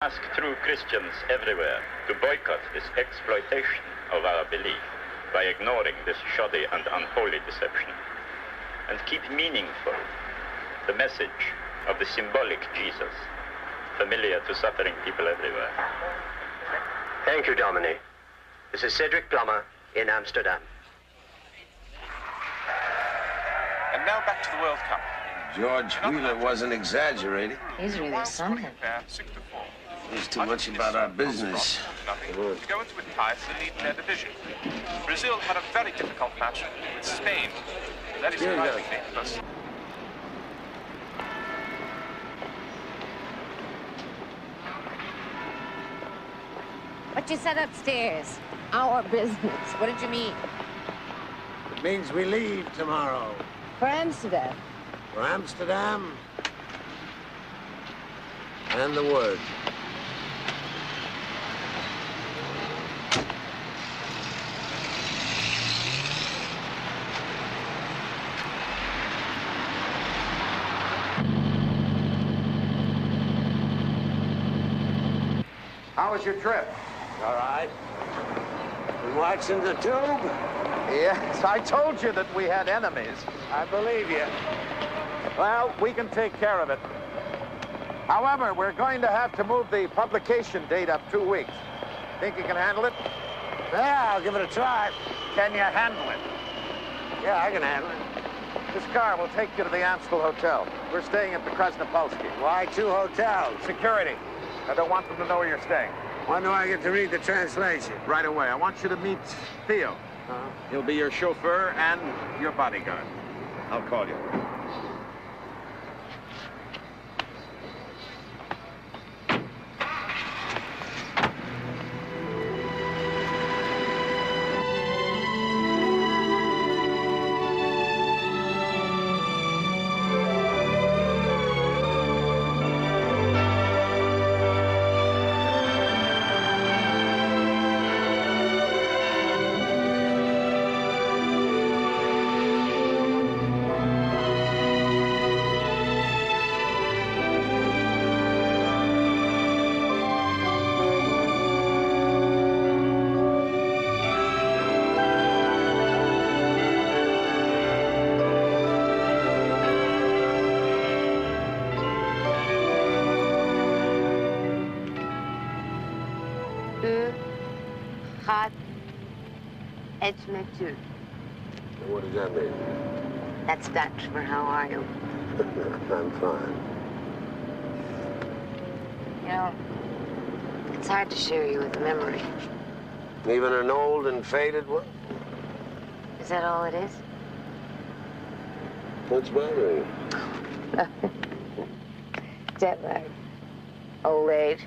Ask true Christians everywhere to boycott this exploitation of our belief by ignoring this shoddy and unholy deception, and keep meaningful the message of the symbolic Jesus, familiar to suffering people everywhere. Thank you, Dominic. This is Cedric Plummer in Amsterdam. And now back to the World Cup. George Wheeler wasn't exaggerating. He's really something. He's too much about our business. To go into a tie for the lead in their division. Brazil had a very difficult match with Spain. That is likely because... What you said upstairs? Our business. What did you mean? It means we leave tomorrow. For Amsterdam. For Amsterdam. And the word. How was your trip? All right. Been watching the tube? Yes, I told you that we had enemies. I believe you. Well, we can take care of it. However, we're going to have to move the publication date up 2 weeks. Think you can handle it? Yeah, I'll give it a try. Can you handle it? Yeah, I can handle it. This car will take you to the Amstel Hotel. We're staying at the Krasnopolsky. Why 2 hotels? Security. I don't want them to know where you're staying. When do I get to read the translation? Right away. I want you to meet Theo. He'll be your chauffeur and your bodyguard. I'll call you. What does that mean? That's Dutch for how are you? I'm fine. You know, it's hard to share you with a memory. Even an old and faded one? Is that all it is? What's bothering you? Jet lag. Old age.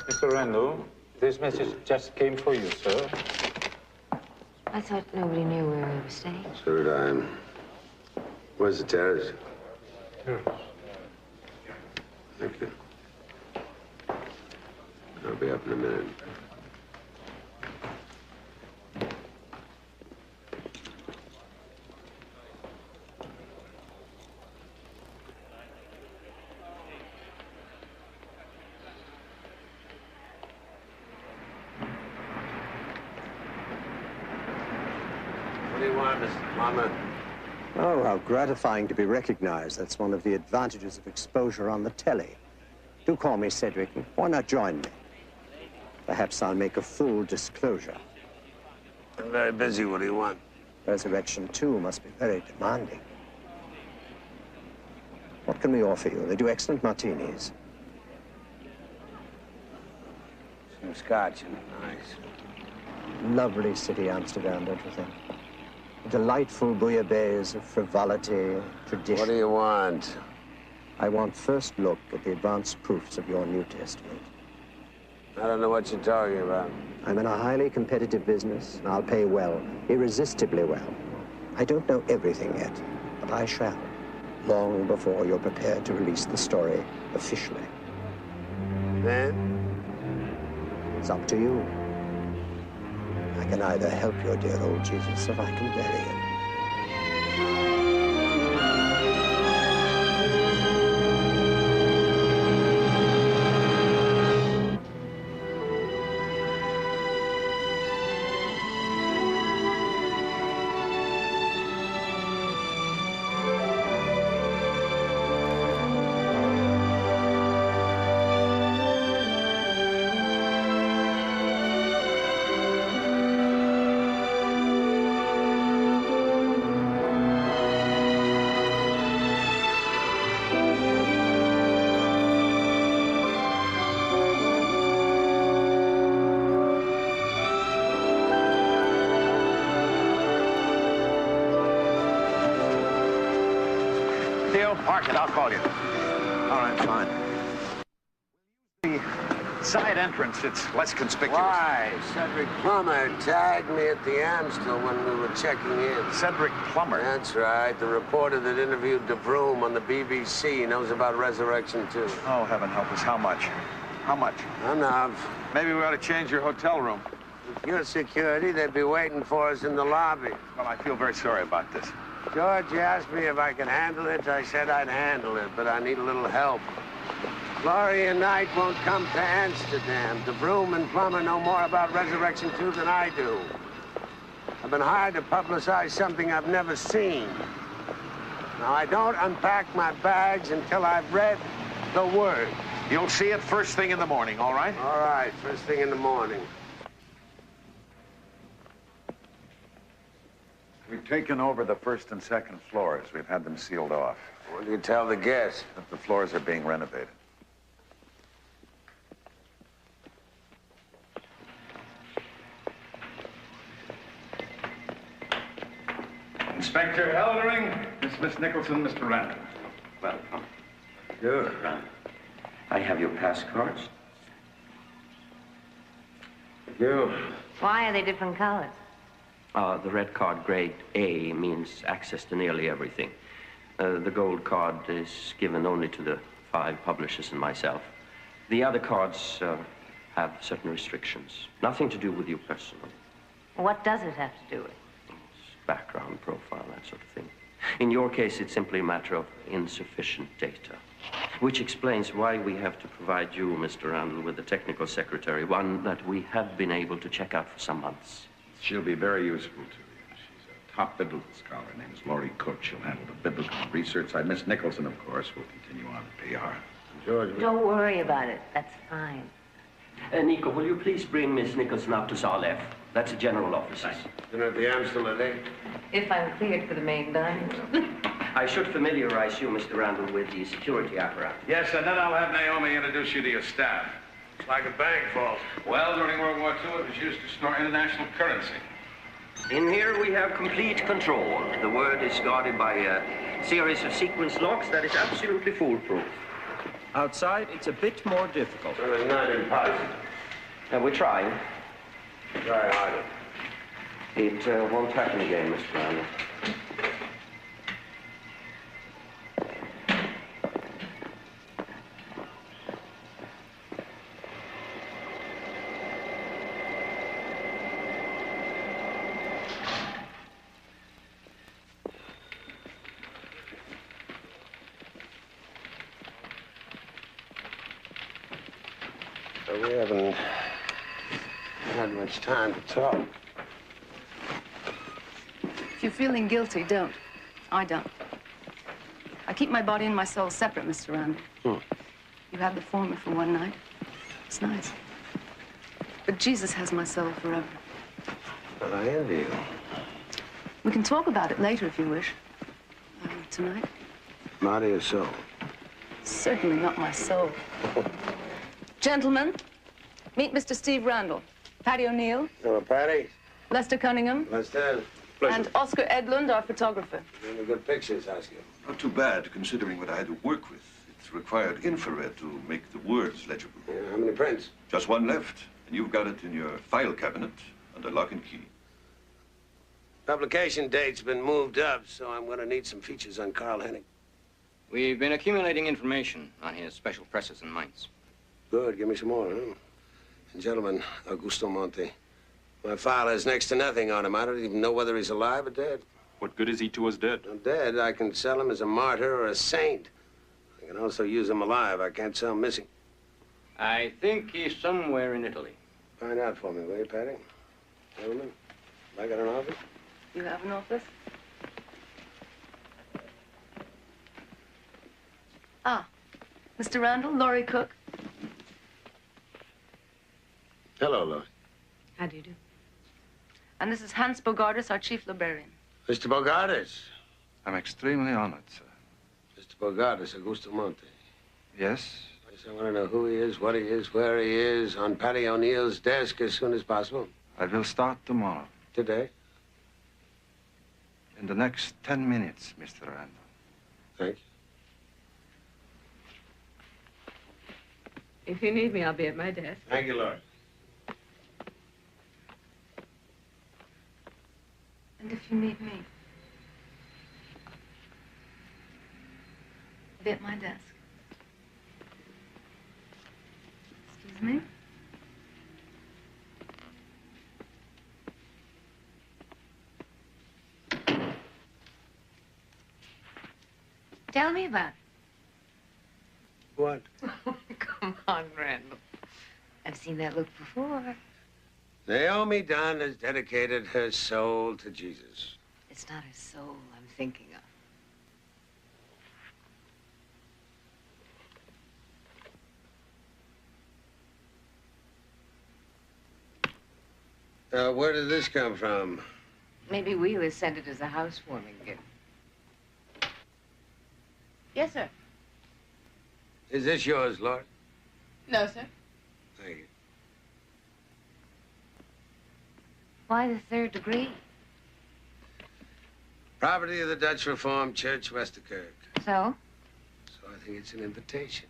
Mr. Randall, this message just came for you, sir. I thought nobody knew where we were staying. So did I. Where's the terrace? Here. Thank you. I'll be up in a minute. What do you want, Mr. Plummer? Oh, how gratifying to be recognized. That's one of the advantages of exposure on the telly. Do call me Cedric. Why not join me? Perhaps I'll make a full disclosure. I'm very busy. What do you want? Resurrection 2 must be very demanding. What can we offer you? They do excellent martinis. Some scotch and nice. Lovely city, Amsterdam, don't you think? Delightful bouillabaisse of frivolity, tradition. What do you want? I want first look at the advanced proofs of your New Testament. I don't know what you're talking about. I'm in a highly competitive business, and I'll pay well, irresistibly well. I don't know everything yet, but I shall, long before you're prepared to release the story officially. Then? It's up to you. I can either help your dear old Jesus, or I can bury him. Park it, I'll call you. All right, fine. The side entrance, it's less conspicuous. Why? Cedric Plummer tagged me at the Amstel when we were checking in. Cedric Plummer? That's right. The reporter that interviewed De Vroom on the BBC knows about Resurrection 2. Oh, heaven help us. How much? How much? Enough. Maybe we ought to change your hotel room. With your security, they'd be waiting for us in the lobby. Well, I feel very sorry about this. George asked me if I could handle it. I said I'd handle it, but I need a little help. Gloria Knight won't come to Amsterdam. De Vroom and Plummer know more about Resurrection 2 than I do. I've been hired to publicize something I've never seen. Now, I don't unpack my bags until I've read the word. You'll see it first thing in the morning, all right? All right, first thing in the morning. We've taken over the first and second floors. We've had them sealed off. What do you tell the guests? That the floors are being renovated. Inspector Irving, Miss Nicholson, Mr. Randall. Welcome. Good. I have your pass cards. You. Why are they different colors? The red card, grade A, means access to nearly everything. The gold card is given only to the 5 publishers and myself. The other cards have certain restrictions. Nothing to do with you personally. What does it have to do with? Background profile, that sort of thing. In your case, it's simply a matter of insufficient data, which explains why we have to provide you, Mr. Randall, with a technical secretary, one that we have been able to check out for some months. She'll be very useful to you. She's a top biblical scholar. Her name is Laurie Cook. She'll handle the biblical research side. Miss Nicholson, of course, will continue on at PR. George, Don't worry about it. That's fine. Nico, will you please bring Miss Nicholson up to Salef? That's the general offices. dinner at the Amstel today? If I'm cleared for the main dining room. I should familiarize you, Mr. Randall, with the security apparatus. Yes, and then I'll have Naomi introduce you to your staff. It's like a bank vault. Well, during World War II, it was used to store international currency. In here, we have complete control. The word is guarded by a series of sequence locks that is absolutely foolproof. Outside, it's a bit more difficult. Well, it's not impossible. We're trying. Try harder. It won't happen again, Mr. Randall. We haven't had much time to talk. If you're feeling guilty, don't. I don't. I keep my body and my soul separate, Mr. Randall. You had the former for one night. It's nice. But Jesus has my soul forever. But I envy you. We can talk about it later if you wish. Tonight? Not your soul. Certainly not my soul. Gentlemen, meet Mr. Steve Randall. Patty O'Neill. Hello, Patty. Lester Cunningham. Lester. And Oscar Edlund, our photographer. Really good pictures, Oscar. Not too bad, considering what I had to work with. It's required infrared to make the words legible. Yeah, how many prints? Just one left, and you've got it in your file cabinet under lock and key. Publication date's been moved up, so I'm going to need some features on Carl Hennig. We've been accumulating information on his special presses and mines. Good. Give me some more, huh? And gentlemen, Augusto Monte. My file has next to nothing on him. I don't even know whether he's alive or dead. What good is he to us dead? Well, dead, I can sell him as a martyr or a saint. I can also use him alive. I can't sell him missing. I think he's somewhere in Italy. Find out for me, will you, Patty? Gentlemen, have I got an office? You have an office? Ah, Mr. Randall, Laurie Cook. Hello, Laurie. How do you do? And this is Hans Bogardus, our chief librarian. Mr. Bogardus. I'm extremely honored, sir. Mr. Bogardus, Augusto Monte. Yes? Yes, I want to know who he is, what he is, where he is, on Patty O'Neill's desk as soon as possible. I will start tomorrow. Today? In the next 10 minutes, Mr. Randall. Thank you. If you need me, I'll be at my desk. Thank you, Laurie. And if you need me, I'll be at my desk. Excuse me? Tell me about it. What? Come on, Randall. I've seen that look before. Naomi Dunn has dedicated her soul to Jesus. It's not her soul I'm thinking of. Where did this come from? Maybe Wheeler sent it as a housewarming gift. Yes, sir. Is this yours, Lord? No, sir. Thank you. Why the third degree? Property of the Dutch Reformed Church, Westerkirk. So? So I think it's an invitation.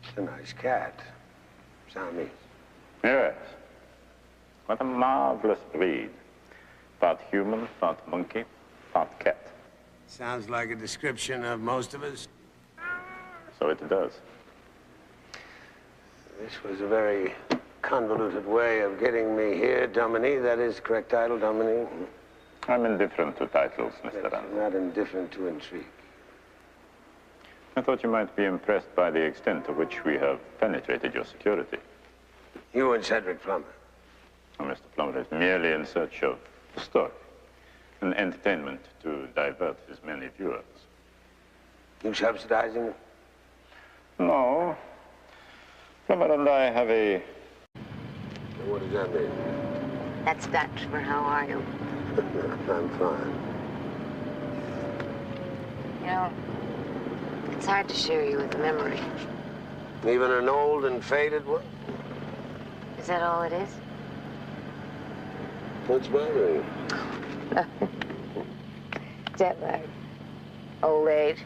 It's a nice cat. Siamese. Yes. What a marvelous breed. Part human, part monkey, part cat. Sounds like a description of most of us. So it does. This was a very convoluted way of getting me here, Dominique. That is the correct title, Dominique? I'm indifferent to titles, Mr. Randall. Not indifferent to intrigue. I thought you might be impressed by the extent to which we have penetrated your security. You and Cedric Plummer. Oh, Mr. Plummer is merely in search of a story, an entertainment to divert his many viewers. You subsidizing it? No. Plummer and I have a... What does that mean? That's Dutch for how are you? I'm fine. You know, it's hard to share you with a memory. Even an old and faded one? Is that all it is? What's bothering you? Jet lag. Old age.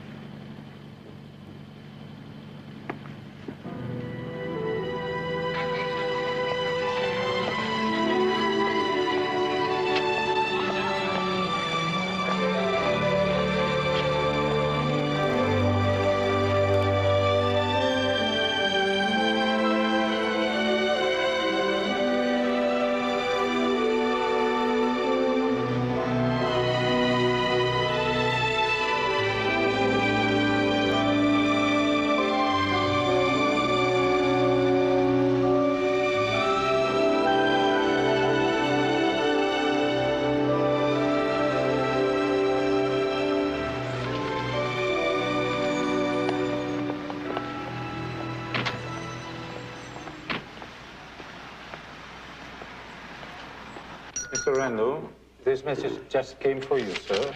Mr. Randall, this message just came for you, sir.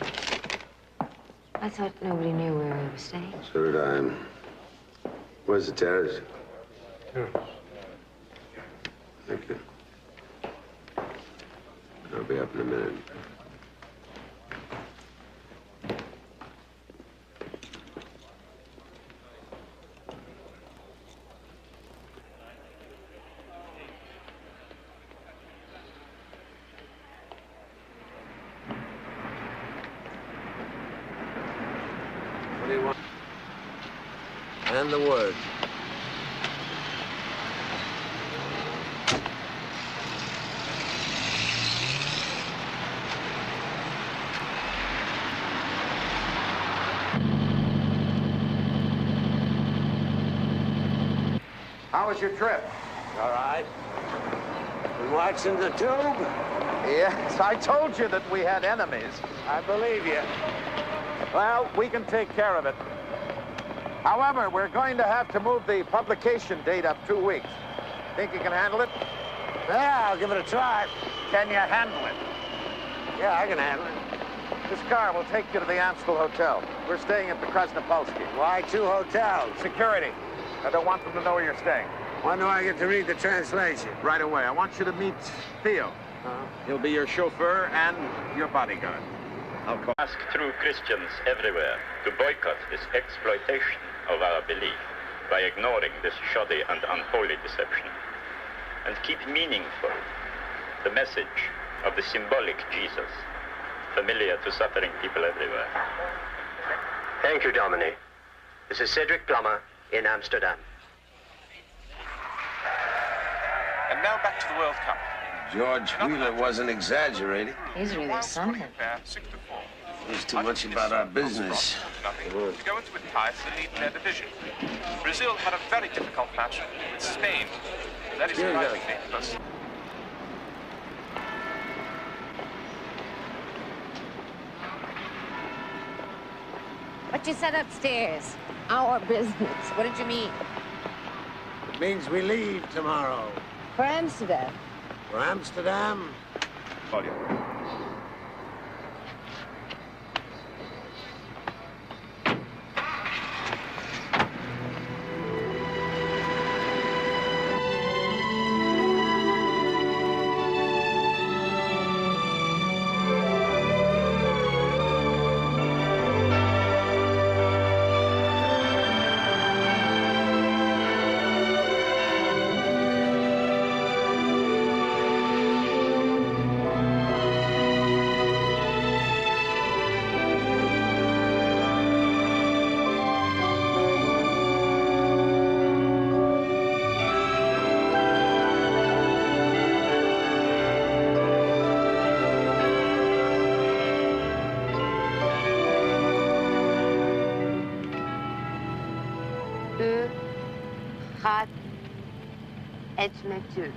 I thought nobody knew where we were staying. So did I. Where's the terrace? Here. Thank you. I'll be up in a minute. What do you want? And the word. How was your trip? All right. Been watching the tube? Yes, I told you that we had enemies. I believe you. Well, we can take care of it. However, we're going to have to move the publication date up 2 weeks. Think you can handle it? Yeah, I'll give it a try. Can you handle it? Yeah, I can handle it. This car will take you to the Amstel Hotel. We're staying at the Krasnopolsky. Why 2 hotels? Security. I don't want them to know where you're staying. When do I get to read the translation? Right away. I want you to meet Theo. He'll be your chauffeur and your bodyguard. I'll call. Ask true Christians everywhere to boycott this exploitation of our belief by ignoring this shoddy and unholy deception, and keep meaningful the message of the symbolic Jesus, familiar to suffering people everywhere. Thank you, Dominic. This is Cedric Plummer in Amsterdam. And now back to the World Cup. George Wheeler wasn't exaggerating. He's really something. He's too much about our business. To go into a tie to lead in their division. Brazil had a very difficult match with Spain. That is surprisingly close. But you said upstairs. Our business. What did you mean? It means we leave tomorrow. For Amsterdam. For Amsterdam? Claudia. U gaat het met u.